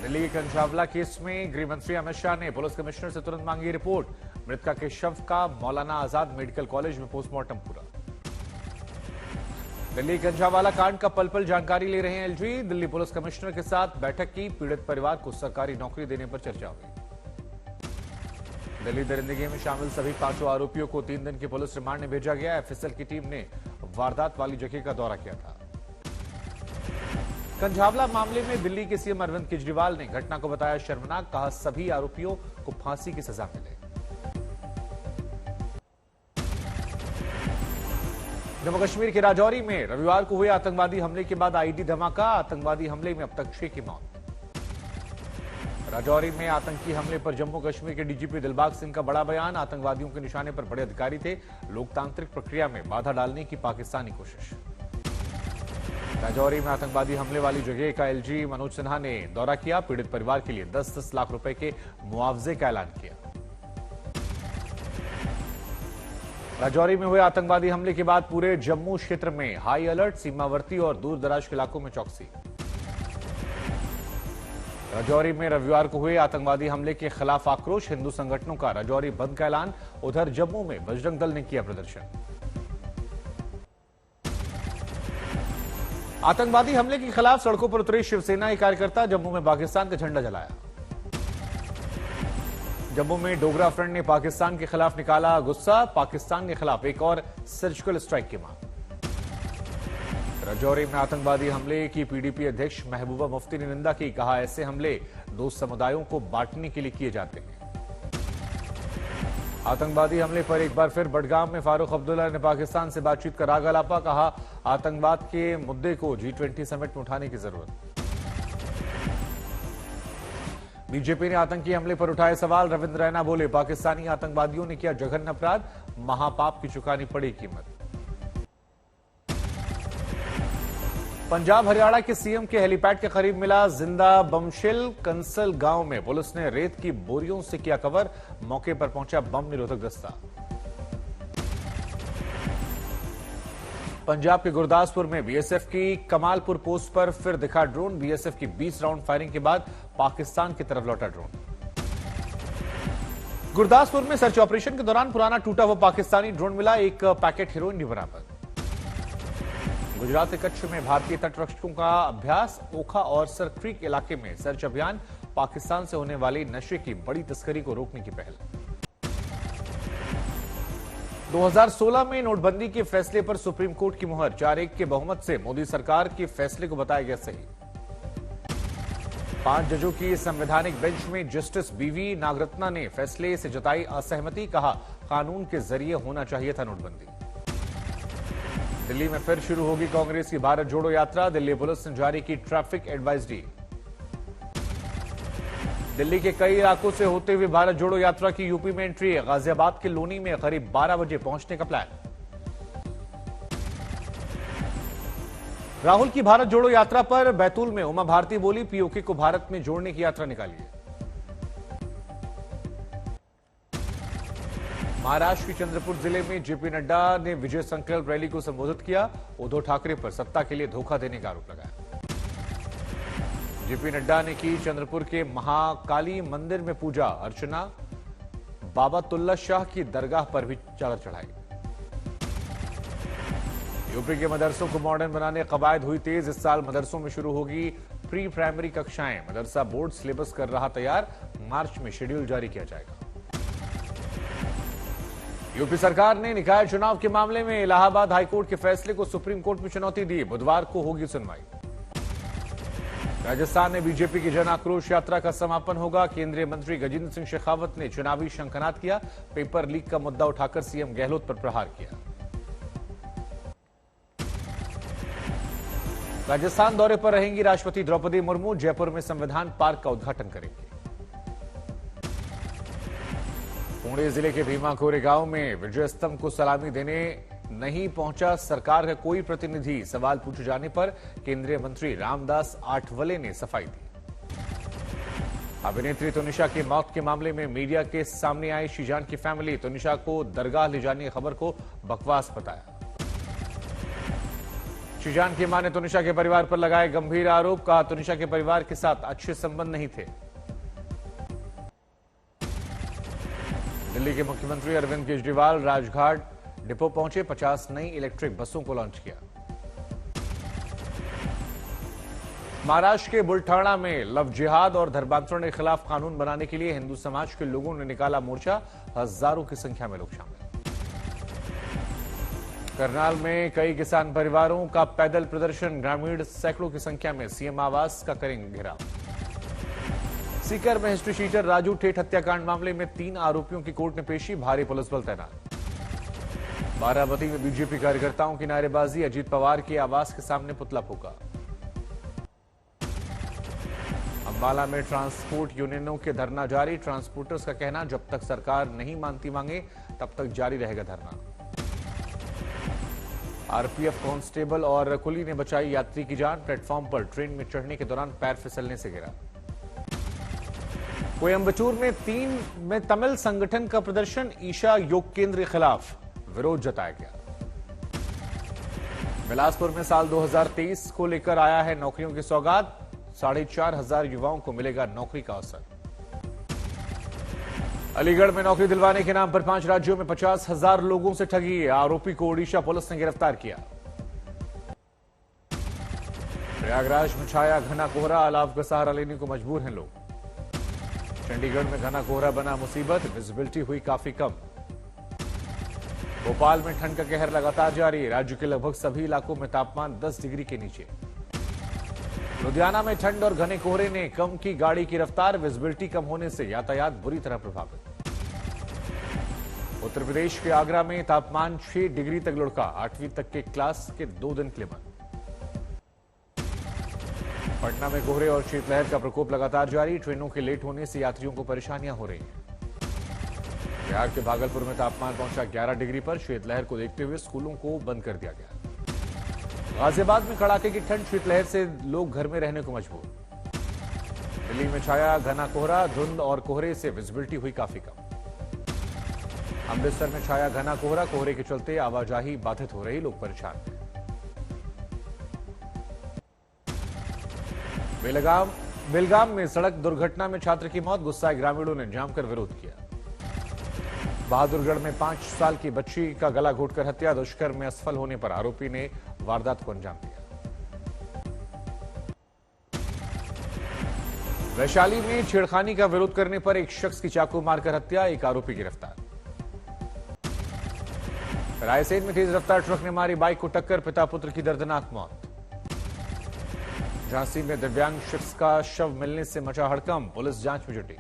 दिल्ली के कंझावला केस में गृह मंत्री अमित शाह ने पुलिस कमिश्नर से तुरंत मांगी रिपोर्ट। मृतका के शव का मौलाना आजाद मेडिकल कॉलेज में पोस्टमार्टम पूरा। दिल्ली कंझावाला कांड का पल पल जानकारी ले रहे हैं एलजी। दिल्ली पुलिस कमिश्नर के साथ बैठक की, पीड़ित परिवार को सरकारी नौकरी देने पर चर्चा हुई। दिल्ली दरिंदगी में शामिल सभी 5 आरोपियों को 3 दिन के पुलिस रिमांड में भेजा गया। एफएसएल की टीम ने वारदात वाली जगह का दौरा किया था। कंझावला मामले में दिल्ली के सीएम अरविंद केजरीवाल ने घटना को बताया शर्मनाक, कहा सभी आरोपियों को फांसी की सजा मिले। जम्मू कश्मीर के राजौरी में रविवार को हुए आतंकवादी हमले के बाद आईडी धमाका। आतंकवादी हमले में अब तक 6 की मौत। राजौरी में आतंकी हमले पर जम्मू कश्मीर के डीजीपी दिलबाग सिंह का बड़ा बयान। आतंकवादियों के निशाने पर बड़े अधिकारी थे, लोकतांत्रिक प्रक्रिया में बाधा डालने की पाकिस्तानी कोशिश। राजौरी में आतंकवादी हमले वाली जगह का एलजी मनोज सिन्हा ने दौरा किया। पीड़ित परिवार के लिए 10-10 लाख रुपए के मुआवजे का ऐलान किया। राजौरी में हुए आतंकवादी हमले के बाद पूरे जम्मू क्षेत्र में हाई अलर्ट, सीमावर्ती और दूर दराज के इलाकों में चौकसी। राजौरी में रविवार को हुए आतंकवादी हमले के खिलाफ आक्रोश, हिंदू संगठनों का राजौरी बंद का ऐलान। उधर जम्मू में बजरंग दल ने किया प्रदर्शन। आतंकवादी हमले के खिलाफ सड़कों पर उतरे शिवसेना के कार्यकर्ता, जम्मू में पाकिस्तान का झंडा जलाया। जम्मू में डोगरा फ्रंट ने पाकिस्तान के खिलाफ निकाला गुस्सा, पाकिस्तान के खिलाफ एक और सर्जिकल स्ट्राइक की मांग। राजौरी में आतंकवादी हमले की पीडीपी अध्यक्ष महबूबा मुफ्ती ने निंदा की, कहा ऐसे हमले 2 समुदायों को बांटने के लिए किए जाते हैं। आतंकवादी हमले पर एक बार फिर बडगाम में फारूक अब्दुल्ला ने पाकिस्तान से बातचीत का राग अलापा, कहा आतंकवाद के मुद्दे को G20 समिट में उठाने की जरूरत। बीजेपी ने आतंकी हमले पर उठाए सवाल। रविंद्र रैना बोले पाकिस्तानी आतंकवादियों ने किया जघन्य अपराध, महापाप की चुकानी पड़ी कीमत। पंजाब हरियाणा के सीएम के हेलीपैड के करीब मिला जिंदा बमशिल। कंसल गांव में पुलिस ने रेत की बोरियों से किया कवर, मौके पर पहुंचा बम निरोधक दस्ता। पंजाब के गुरदासपुर में बीएसएफ की कमालपुर पोस्ट पर फिर दिखा ड्रोन। बीएसएफ की 20 राउंड फायरिंग के बाद पाकिस्तान की तरफ लौटा ड्रोन। गुरदासपुर में सर्च ऑपरेशन के दौरान पुराना टूटा हुआ पाकिस्तानी ड्रोन मिला, 1 पैकेट हेरोइन भी बरामद। गुजरात के कच्छ में भारतीय तटरक्षकों का अभ्यास। ओखा और सर क्रीक इलाके में सर्च अभियान, पाकिस्तान से होने वाली नशे की बड़ी तस्करी को रोकने की पहल। 2016 में नोटबंदी के फैसले पर सुप्रीम कोर्ट की मुहर, 4-1 के बहुमत से मोदी सरकार के फैसले को बताया गया सही। 5 जजों की संवैधानिक बेंच में जस्टिस बीवी नागरत्ना ने फैसले से जताई असहमति, कहा कानून के जरिए होना चाहिए था नोटबंदी। दिल्ली में फिर शुरू होगी कांग्रेस की भारत जोड़ो यात्रा। दिल्ली पुलिस ने जारी की ट्रैफिक एडवाइजरी। दिल्ली के कई इलाकों से होते हुए भारत जोड़ो यात्रा की यूपी में एंट्री। गाजियाबाद के लोनी में करीब 12 बजे पहुंचने का प्लान। राहुल की भारत जोड़ो यात्रा पर बैतूल में उमा भारती बोली, पीओके को भारत में जोड़ने की यात्रा निकालिए। महाराष्ट्र के चंद्रपुर जिले में जेपी नड्डा ने विजय संकल्प रैली को संबोधित किया। उद्धव ठाकरे पर सत्ता के लिए धोखा देने का आरोप लगाया। जेपी नड्डा ने की चंद्रपुर के महाकाली मंदिर में पूजा अर्चना। बाबा तुल्ला शाह की दरगाह पर भी चादर चढ़ाई। यूपी के मदरसों को मॉडर्न बनाने कवायद हुई तेज। इस साल मदरसों में शुरू होगी प्री प्राइमरी कक्षाएं। मदरसा बोर्ड सिलेबस कर रहा तैयार, मार्च में शेड्यूल जारी किया जाएगा। यूपी सरकार ने निकाय चुनाव के मामले में इलाहाबाद हाईकोर्ट के फैसले को सुप्रीम कोर्ट में चुनौती दी। बुधवार को होगी सुनवाई। राजस्थान में बीजेपी की जन आक्रोश यात्रा का समापन होगा। केंद्रीय मंत्री गजेंद्र सिंह शेखावत ने चुनावी शंखनाद किया। पेपर लीक का मुद्दा उठाकर सीएम गहलोत पर प्रहार किया। राजस्थान दौरे पर रहेंगी राष्ट्रपति द्रौपदी मुर्मू। जयपुर में संविधान पार्क का उद्घाटन करेंगे। पुणे जिले के भीमा कोरेगांव में विजय स्तंभ को सलामी देने नहीं पहुंचा सरकार का कोई प्रतिनिधि। सवाल पूछे जाने पर केंद्रीय मंत्री रामदास आठवले ने सफाई दी। अभिनेत्री तुनिशा की मौत के मामले में मीडिया के सामने आई शीजान की फैमिली। तुनिशा को दरगाह ले जाने की खबर को बकवास बताया। श्रीजान की मां ने तुनिशा के परिवार पर लगाए गंभीर आरोप, कहा तुनिशा के परिवार के साथ अच्छे संबंध नहीं थे। दिल्ली के मुख्यमंत्री अरविंद केजरीवाल राजघाट डिपो पहुंचे, 50 नई इलेक्ट्रिक बसों को लॉन्च किया। महाराष्ट्र के बुलढाणा में लव जिहाद और धर्मांतरण के खिलाफ कानून बनाने के लिए हिंदू समाज के लोगों ने निकाला मोर्चा, हजारों की संख्या में लोग शामिल। करनाल में कई किसान परिवारों का पैदल प्रदर्शन, ग्रामीण सैकड़ों की संख्या में सीएम आवास का करेंगे घेराव। सीकर में हिस्ट्री शीटर राजू ठेठ हत्याकांड मामले में 3 आरोपियों की कोर्ट में पेशी, भारी पुलिस बल तैनात। बाराबती में बीजेपी कार्यकर्ताओं की नारेबाजी, अजीत पवार के आवास के सामने पुतला फूका। अंबाला में ट्रांसपोर्ट यूनियनों के धरना जारी, ट्रांसपोर्टर्स का कहना जब तक सरकार नहीं मानती मांगे तब तक जारी रहेगा धरना। आरपीएफ कांस्टेबल और कुली ने बचाई यात्री की जान, प्लेटफॉर्म पर ट्रेन में चढ़ने के दौरान पैर फिसलने से गिरा। कोयंबटूर में तमिल संगठन का प्रदर्शन, ईशा योग केंद्र के खिलाफ विरोध जताया गया। बिलासपुर में साल 2023 को लेकर आया है नौकरियों की सौगात, 4,500 युवाओं को मिलेगा नौकरी का अवसर। अलीगढ़ में नौकरी दिलवाने के नाम पर 5 राज्यों में 50,000 लोगों से ठगी, आरोपी को ओडिशा पुलिस ने गिरफ्तार किया। प्रयागराज में छाया घना कोहरा, अलाव का सहारा लेने को मजबूर हैं लोग। चंडीगढ़ में घना कोहरा बना मुसीबत, विजिबिलिटी हुई काफी कम। भोपाल में ठंड का कहर लगातार जारी, राज्य के लगभग सभी इलाकों में तापमान 10 डिग्री के नीचे। लुधियाना में ठंड और घने कोहरे ने कम की गाड़ी की रफ्तार, विजिबिलिटी कम होने से यातायात बुरी तरह प्रभावित। उत्तर प्रदेश के आगरा में तापमान 6 डिग्री तक लुढ़का, 8वीं तक के क्लास के 2 दिन के लिए बंद। पटना में कोहरे और शीतलहर का प्रकोप लगातार जारी, ट्रेनों के लेट होने से यात्रियों को परेशानियां हो रही हैं। बिहार के भागलपुर में तापमान पहुंचा 11 डिग्री पर, शीतलहर को देखते हुए स्कूलों को बंद कर दिया गया। गाजियाबाद में कड़ाके की ठंड, शीतलहर से लोग घर में रहने को मजबूर। दिल्ली में छाया घना कोहरा, धुंध और कोहरे से विजिबिलिटी हुई काफी कम। अमृतसर में छाया घना कोहरा, कोहरे के चलते आवाजाही बाधित हो रही, लोग परेशान। बेलगाम में सड़क दुर्घटना में छात्र की मौत, गुस्साए ग्रामीणों ने जमकर विरोध किया। बहादुरगढ़ में 5 साल की बच्ची का गला घोटकर हत्या, दुष्कर्म में असफल होने पर आरोपी ने वारदात को अंजाम दिया। वैशाली में छेड़खानी का विरोध करने पर एक शख्स की चाकू मारकर हत्या, एक आरोपी गिरफ्तार। रायसेन में तेज रफ्तार ट्रक ने मारी बाइक को टक्कर, पिता पुत्र की दर्दनाक मौत। झांसी में दिव्यांग शख्स का शव मिलने से मचा हड़कंप, पुलिस जांच में जुटी।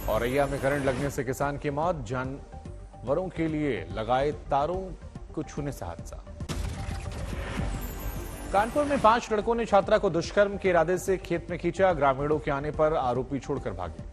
औरैया में करंट लगने से किसान की मौत, जानवरों के लिए लगाए तारों को छूने से हादसा। कानपुर में 5 लड़कों ने छात्रा को दुष्कर्म के इरादे से खेत में खींचा, ग्रामीणों के आने पर आरोपी छोड़कर भागे।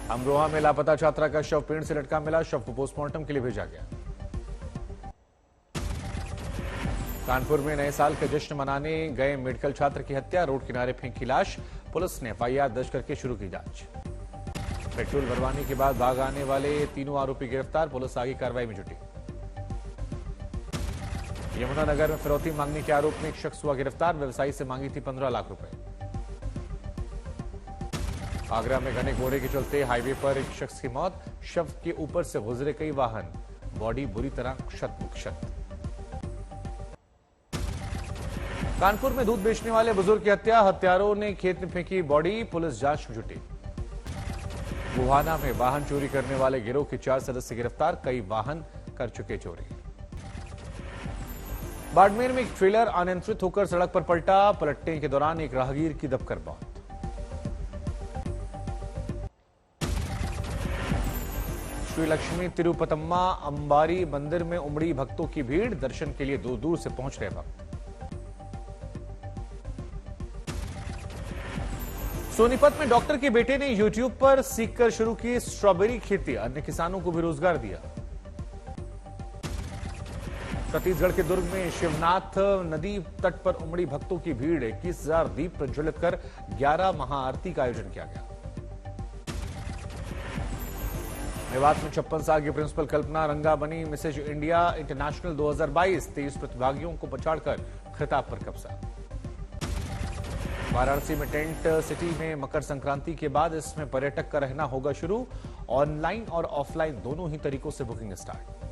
अमरोहा में लापता छात्रा का शव पेड़ से लटका मिला, शव को पोस्टमार्टम के लिए भेजा गया। कानपुर में नए साल का जश्न मनाने गए मेडिकल छात्र की हत्या, रोड किनारे फेंकी लाश, पुलिस ने एफआईआर दर्ज करके शुरू की जांच। पेट्रोल भरवाने के बाद भाग आने वाले 3 आरोपी गिरफ्तार, पुलिस आगे कार्रवाई में जुटी। यमुनानगर में फिरौती मांगने के आरोप में एक शख्स हुआ गिरफ्तार, व्यवसायी से मांगी थी 15 लाख रुपए। आगरा में घने कोहरे के चलते हाईवे पर एक शख्स की मौत, शव के ऊपर से गुजरे कई वाहन, बॉडी बुरी तरह क्षत। कानपुर में दूध बेचने वाले बुजुर्ग की हत्या, हत्यारों ने खेत में फेंकी बॉडी, पुलिस जांच में जुटी। बुहाना में वाहन चोरी करने वाले गिरोह के 4 सदस्य गिरफ्तार, कई वाहन कर चुके चोरी। बाड़मेर में एक ट्रेलर अनियंत्रित होकर सड़क पर पलटा, पलटने के दौरान एक राहगीर की दबकर मौत। श्री लक्ष्मी तिरुपतम्मा अंबारी मंदिर में उमड़ी भक्तों की भीड़, दर्शन के लिए दूर दूर से पहुंच रहे भक्त। सोनीपत में डॉक्टर के बेटे ने यूट्यूब पर सीखकर शुरू की स्ट्रॉबेरी खेती, अन्य किसानों को भी रोजगार दिया। छत्तीसगढ़ के दुर्ग में शिवनाथ नदी तट पर उमड़ी भक्तों की भीड़, 21,000 दीप प्रज्वलित कर 11 महाआरती का आयोजन किया गया। मेवात में 56 साल की प्रिंसिपल कल्पना रंगा बनी मिसेज इंडिया इंटरनेशनल 2022। 23 प्रतिभागियों को पछाड़कर खिताब पर कब्जा। वाराणसी में टेंट सिटी में मकर संक्रांति के बाद इसमें पर्यटक का रहना होगा शुरू। ऑनलाइन और ऑफलाइन दोनों ही तरीकों से बुकिंग स्टार्ट।